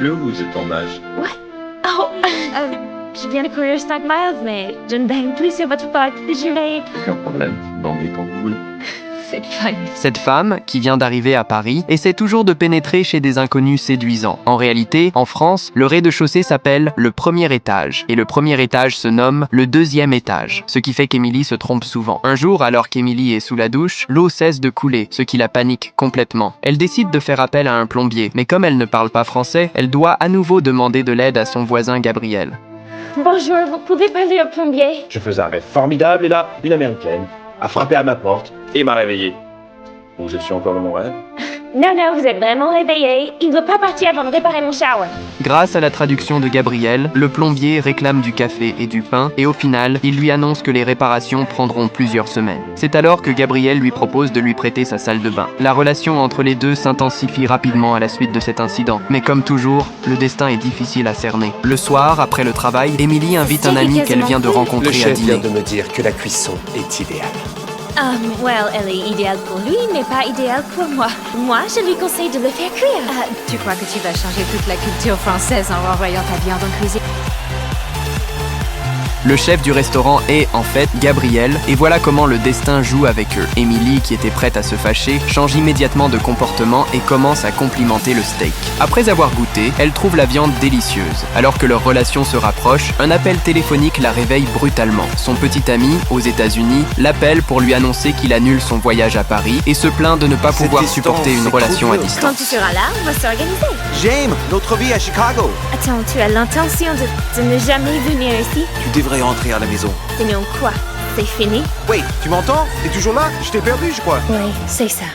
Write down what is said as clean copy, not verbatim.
le ou de ton âge? Oh, je viens de courir 5 miles, mais je ne baigne plus sur votre pâte déjeuner. Aucun problème, bandez quand vous voulez. C'est fun. Cette femme, qui vient d'arriver à Paris, essaie toujours de pénétrer chez des inconnus séduisants. En réalité, en France, le rez-de-chaussée s'appelle le premier étage, et le premier étage se nomme le deuxième étage, ce qui fait qu'Emily se trompe souvent. Un jour, alors qu'Emily est sous la douche, l'eau cesse de couler, ce qui la panique complètement. Elle décide de faire appel à un plombier, mais comme elle ne parle pas français, elle doit à nouveau demander de l'aide à son voisin Gabriel. Bonjour, vous pouvez parler au plombier? Je faisais un rêve formidable et là, une américaine a frappé à ma porte et m'a réveillé. Donc je suis encore dans mon rêve. Non, vous êtes vraiment réveillé. Il ne doit pas partir avant de réparer mon shower. Grâce à la traduction de Gabriel, le plombier réclame du café et du pain, et au final, il lui annonce que les réparations prendront plusieurs semaines. C'est alors que Gabriel lui propose de lui prêter sa salle de bain. La relation entre les deux s'intensifie rapidement à la suite de cet incident, mais comme toujours, le destin est difficile à cerner. Le soir, après le travail, Emily invite un ami qu'elle vient de Le rencontrer à chef vient dîner. de me dire que la cuisson est idéale. Elle est idéale pour lui, mais pas idéale pour moi. Moi, je lui conseille de le faire cuire. Tu crois que tu vas changer toute la culture française en renvoyant ta viande en cuisine? Le chef du restaurant est, en fait, Gabriel, et voilà comment le destin joue avec eux. Emily, qui était prête à se fâcher, change immédiatement de comportement et commence à complimenter le steak. Après avoir goûté, elle trouve la viande délicieuse. Alors que leur relation se rapproche, un appel téléphonique la réveille brutalement. Son petit ami, aux États-Unis, l'appelle pour lui annoncer qu'il annule son voyage à Paris et se plaint de ne pas Cette pouvoir distance, supporter une c'est relation à trop dur. Quand distance. tu seras là, on va s'organiser. James, notre vie à Chicago. Attends, tu as l'intention de ne jamais venir ici? Tu devrais rentrer à la maison. Sinon quoi? C'est fini? Wait, tu m'entends? T'es toujours là? Je t'ai perdu, je crois. Oui, c'est ça.